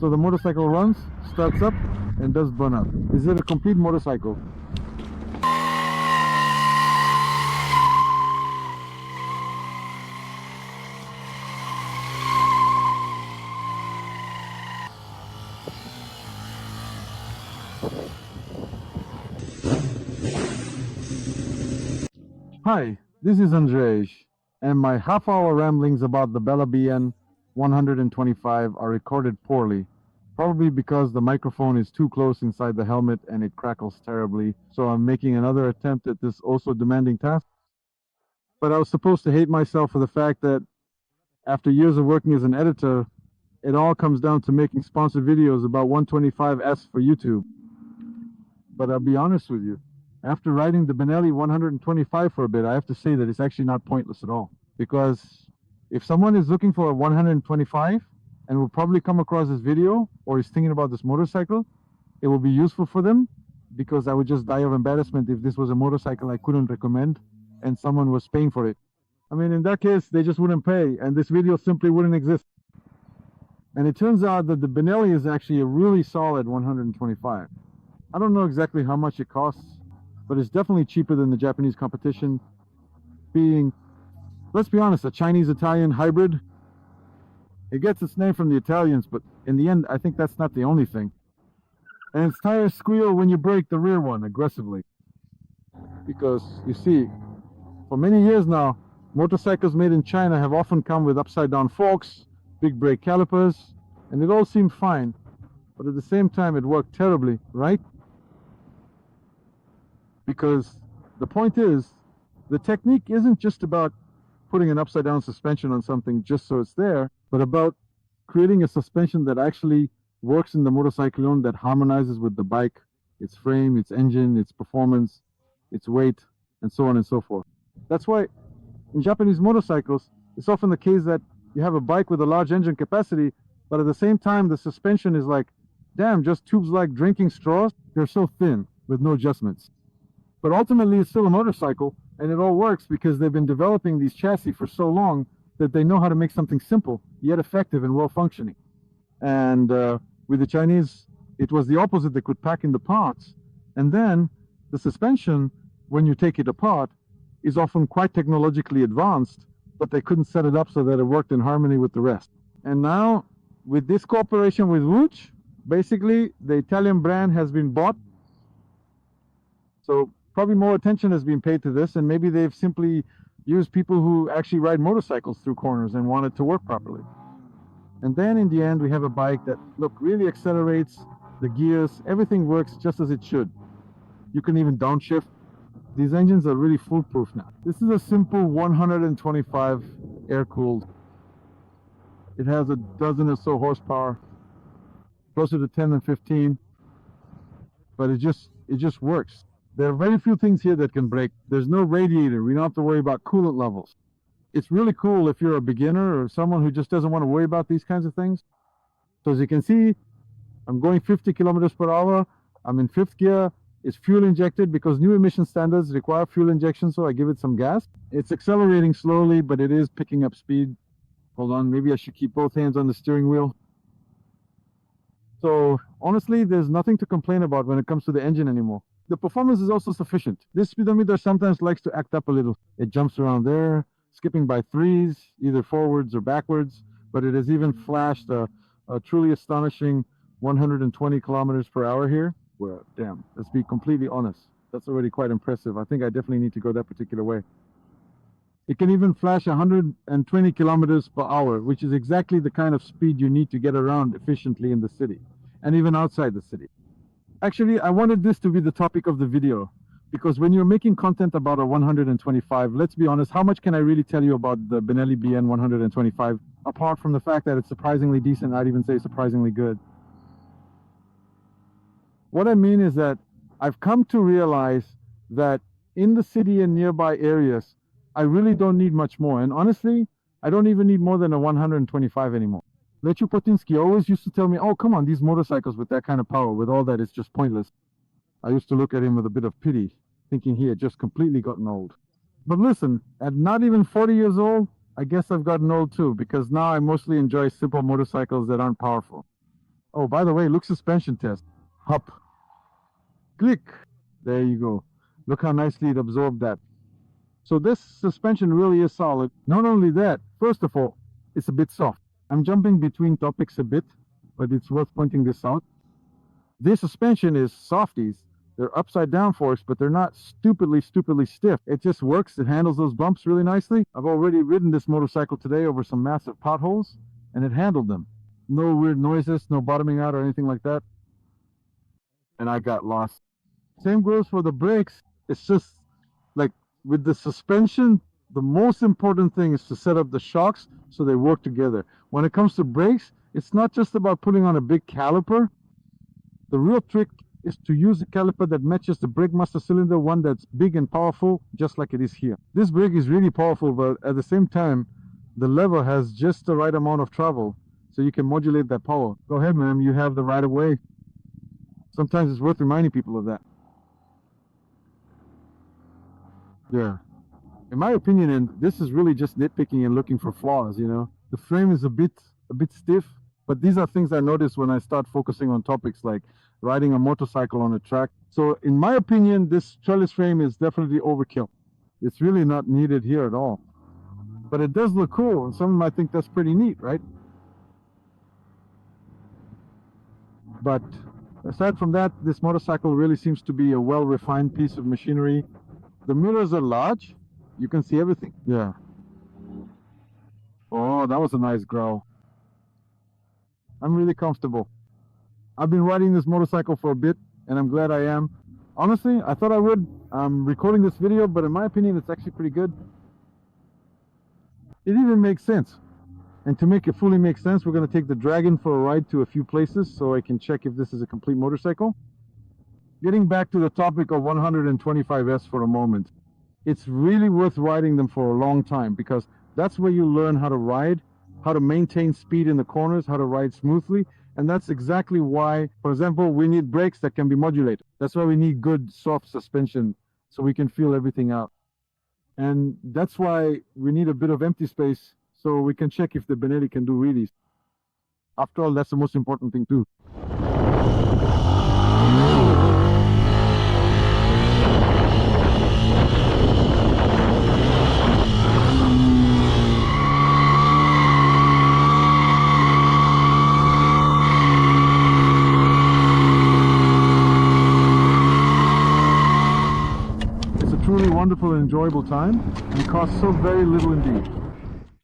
So the motorcycle runs, starts up, and does burnout. Is it a complete motorcycle? Hi, this is Andrzej, and my half-hour ramblings about the Benelli BN 125 are recorded poorly, probably because the microphone is too close inside the helmet and it crackles terribly, so I'm making another attempt at this also demanding task. But I was supposed to hate myself for the fact that after years of working as an editor, it all comes down to making sponsored videos about 125S for YouTube. But I'll be honest with you, after riding the Benelli 125 for a bit, I have to say that it's actually not pointless at all. Because if someone is looking for a 125 and will probably come across this video or is thinking about this motorcycle, it will be useful for them, because I would just die of embarrassment if this was a motorcycle I couldn't recommend and someone was paying for it. I mean, in that case, they just wouldn't pay and this video simply wouldn't exist. And it turns out that the Benelli is actually a really solid 125. I don't know exactly how much it costs, but it's definitely cheaper than the Japanese competition, being, let's be honest, a Chinese-Italian hybrid. It gets its name from the Italians, but in the end, I think that's not the only thing. And its tires squeal when you brake the rear one aggressively. Because, you see, for many years now, motorcycles made in China have often come with upside-down forks, big brake calipers, and it all seemed fine. But at the same time, it worked terribly, right? Because the point is, the technique isn't just about putting an upside-down suspension on something just so it's there, but about creating a suspension that actually works in the motorcycle, that harmonizes with the bike, its frame, its engine, its performance, its weight, and so on and so forth. That's why in Japanese motorcycles, it's often the case that you have a bike with a large engine capacity, but at the same time, the suspension is like, damn, just tubes like drinking straws. They're so thin with no adjustments. But ultimately, it's still a motorcycle, and it all works because they've been developing these chassis for so long that they know how to make something simple, yet effective and well-functioning. And with the Chinese, it was the opposite. They could pack in the parts. And then the suspension, when you take it apart, is often quite technologically advanced, but they couldn't set it up so that it worked in harmony with the rest. And now, with this cooperation with Wuch, basically, the Italian brand has been bought. So probably more attention has been paid to this, and maybe they've simply used people who actually ride motorcycles through corners and want it to work properly. And then in the end, we have a bike that, look, really accelerates, the gears, everything works just as it should. You can even downshift. These engines are really foolproof now. This is a simple 125 air-cooled. It has a dozen or so horsepower, closer to 10 than 15, but it just works. There are very few things here that can break. There's no radiator. We don't have to worry about coolant levels. It's really cool if you're a beginner or someone who just doesn't want to worry about these kinds of things. So as you can see, I'm going 50 kilometers per hour. I'm in fifth gear. It's fuel injected because new emission standards require fuel injection, so I give it some gas. It's accelerating slowly, but it is picking up speed. Hold on, maybe I should keep both hands on the steering wheel. So honestly, there's nothing to complain about when it comes to the engine anymore. The performance is also sufficient. This speedometer sometimes likes to act up a little. It jumps around there, skipping by threes, either forwards or backwards, but it has even flashed a truly astonishing 120 kilometers per hour here. Well, damn, let's be completely honest. That's already quite impressive. I think I definitely need to go that particular way. It can even flash 120 kilometers per hour, which is exactly the kind of speed you need to get around efficiently in the city, and even outside the city. Actually, I wanted this to be the topic of the video, because when you're making content about a 125, let's be honest, how much can I really tell you about the Benelli BN 125, apart from the fact that it's surprisingly decent, I'd even say surprisingly good. What I mean is that I've come to realize that in the city and nearby areas, I really don't need much more. And honestly, I don't even need more than a 125 anymore. Lechu Potinsky always used to tell me, oh, come on, these motorcycles with that kind of power, with all that, it's just pointless. I used to look at him with a bit of pity, thinking he had just completely gotten old. But listen, at not even 40 years old, I guess I've gotten old too, because now I mostly enjoy simple motorcycles that aren't powerful. Oh, by the way, look suspension test. Hop. Click. There you go. Look how nicely it absorbed that. So this suspension really is solid. Not only that, first of all, it's a bit soft. I'm jumping between topics a bit, but it's worth pointing this out. This suspension is softies. They're upside down forks, but they're not stupidly stiff. It just works. It handles those bumps really nicely. I've already ridden this motorcycle today over some massive potholes, and it handled them. No weird noises, no bottoming out or anything like that. And I got lost. Same goes for the brakes. It's just like with the suspension, the most important thing is to set up the shocks so they work together. When it comes to brakes, it's not just about putting on a big caliper. The real trick is to use a caliper that matches the brake master cylinder, one that's big and powerful, just like it is here. This brake is really powerful, but at the same time, the lever has just the right amount of travel, so you can modulate that power. Go ahead, ma'am, you have the right of way. Sometimes it's worth reminding people of that. Yeah. In my opinion, and this is really just nitpicking and looking for flaws, you know. The frame is a bit stiff, but these are things I notice when I start focusing on topics like riding a motorcycle on a track. So in my opinion, this trellis frame is definitely overkill. It's really not needed here at all. But it does look cool, and some might think that's pretty neat, right? But aside from that, this motorcycle really seems to be a well-refined piece of machinery. The mirrors are large. You can see everything. Yeah. Oh, that was a nice growl. I'm really comfortable. I've been riding this motorcycle for a bit, and I'm glad I am. Honestly, I thought I would. I'm recording this video, but in my opinion, it's actually pretty good. It even makes sense. And to make it fully make sense, we're going to take the Dragon for a ride to a few places so I can check if this is a complete motorcycle. Getting back to the topic of 125S for a moment. It's really worth riding them for a long time because that's where you learn how to ride, how to maintain speed in the corners, how to ride smoothly. And that's exactly why, for example, we need brakes that can be modulated. That's why we need good soft suspension so we can feel everything out. And that's why we need a bit of empty space so we can check if the Benelli can do wheelies. After all, that's the most important thing too. Truly wonderful and enjoyable time, and costs so very little indeed.